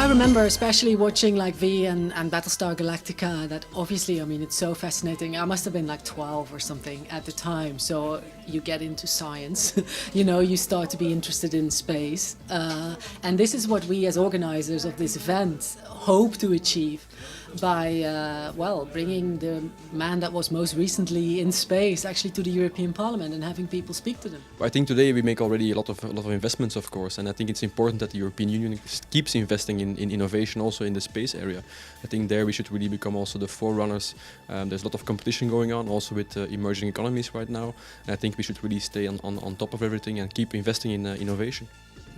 I remember especially watching like V and Battlestar Galactica, that obviously, I mean, it's so fascinating. I must have been like 12 or something at the time. So you get into science, you know, you start to be interested in space. And this is what we as organizers of this event hope to achieve by, bringing the man that was most recently in space actually to the European Parliament and having people speak to them. I think today we make already a lot of investments, of course, and I think it's important that the European Union keeps investing in innovation also in the space area. I think there we should really become also the forerunners. There's a lot of competition going on also with emerging economies right now, and I think we should really stay on top of everything and keep investing in innovation.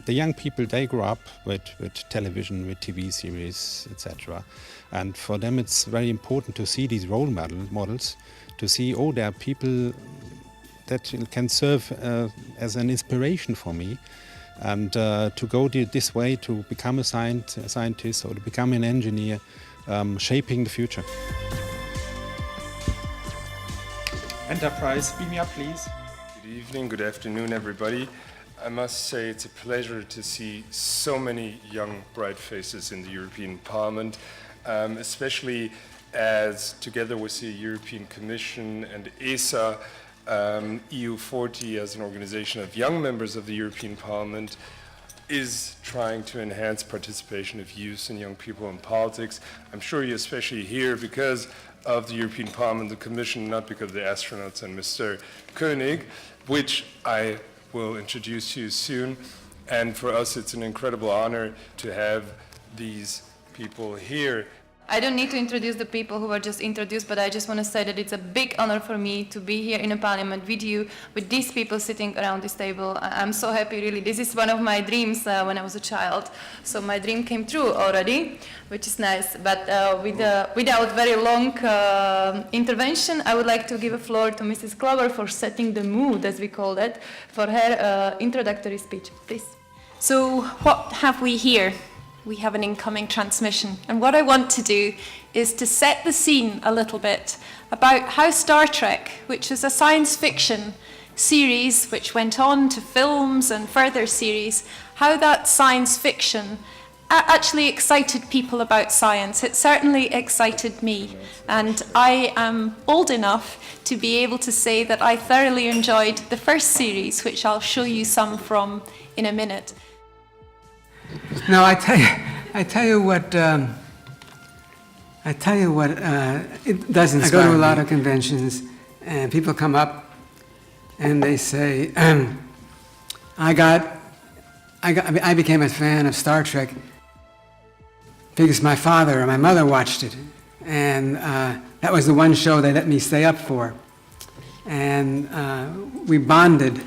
The young people, they grow up with television, with TV series, etc. And for them it's very important to see these role models, to see, oh, there are people that can serve as an inspiration for me. And to go this way, to become a scientist or to become an engineer, shaping the future. Enterprise, beam me up, please. Good evening, good afternoon, everybody. I must say it's a pleasure to see so many young, bright faces in the European Parliament, especially as, together with the European Commission and ESA, EU40 as an organization of young members of the European Parliament is trying to enhance participation of youth and young people in politics. I'm sure you're especially here because of the European Parliament, the Commission, not because of the astronauts and Mr. Koenig, which I will introduce to you soon. And for us, it's an incredible honor to have these people here. I don't need to introduce the people who were just introduced, but I just want to say that it's a big honor for me to be here in a parliament with you, with these people sitting around this table. I'm so happy, really. This is one of my dreams when I was a child. So my dream came true already, which is nice. But without very long intervention, I would like to give a floor to Mrs. Glover for setting the mood, as we call it, for her introductory speech. Please. So what have we here? We have an incoming transmission. And what I want to do is to set the scene a little bit about how Star Trek, which is a science fiction series which went on to films and further series, how that science fiction actually excited people about science. It certainly excited me. And I am old enough to be able to say that I thoroughly enjoyed the first series, which I'll show you some from in a minute. No, I tell you what. It does inspire me. I go to a lot of conventions, and people come up, and they say, I became a fan of Star Trek because my father or my mother watched it, and that was the one show they let me stay up for, and we bonded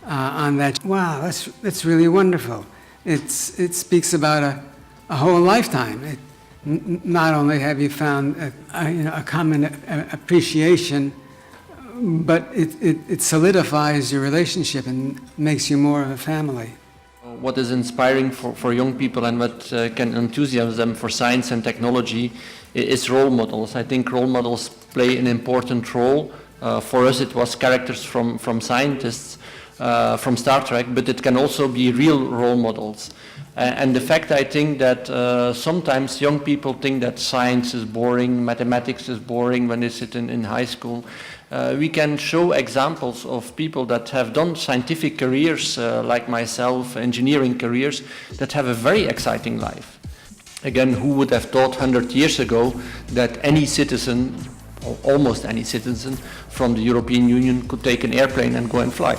on that. Wow, that's really wonderful. It speaks about a whole lifetime. Not only have you found a common appreciation, but it solidifies your relationship and makes you more of a family. What is inspiring for young people and what can enthusiasm them for science and technology is role models. I think role models play an important role. For us it was characters from scientists, from Star Trek, but it can also be real role models. And the fact, I think, that sometimes young people think that science is boring, mathematics is boring when they sit in high school. We can show examples of people that have done scientific careers, like myself, engineering careers, that have a very exciting life. Again, who would have thought 100 years ago that any citizen, or almost any citizen, from the European Union could take an airplane and go and fly?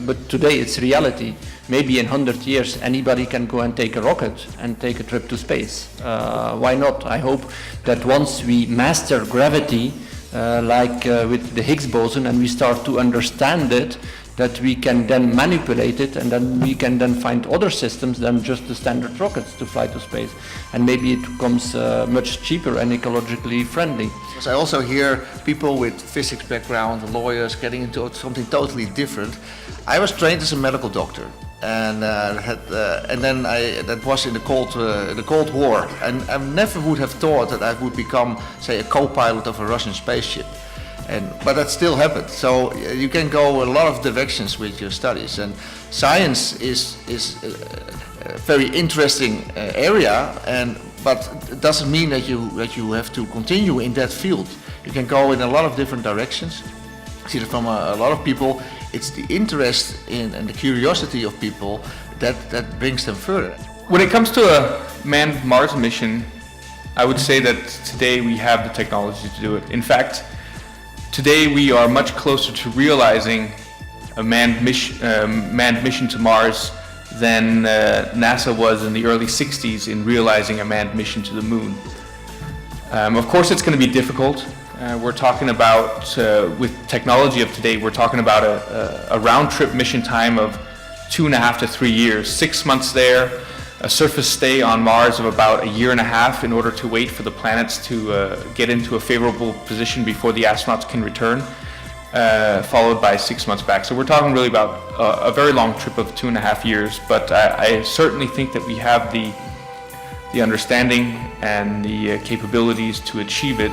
But today it's reality. Maybe in 100 years anybody can go and take a rocket and take a trip to space. Why not? I hope that once we master gravity, like with the Higgs boson, and we start to understand it, that we can then manipulate it, and then we can then find other systems than just the standard rockets to fly to space. And maybe it becomes much cheaper and ecologically friendly. I also hear people with physics background, lawyers, getting into something totally different. I was trained as a medical doctor, and that was in the Cold War, and I never would have thought that I would become, say, a co-pilot of a Russian spaceship. But that still happened. So you can go a lot of directions with your studies, and science is very interesting area, but it doesn't mean that you have to continue in that field. You can go in a lot of different directions. I see that from a lot of people. It's the interest in and the curiosity of people that brings them further. When it comes to a manned Mars mission, I would say that today we have the technology to do it. In fact, today we are much closer to realizing a manned mission to Mars than NASA was in the early 60s in realizing a manned mission to the moon. Of course it's going to be difficult. We're talking about, with technology of today, we're talking about a round-trip mission time of 2.5 to 3 years, 6 months there, a surface stay on Mars of about 1.5 years in order to wait for the planets to get into a favorable position before the astronauts can return, followed by 6 months back. So we're talking really about a very long trip of 2.5 years, but I certainly think that we have the understanding and the capabilities to achieve it.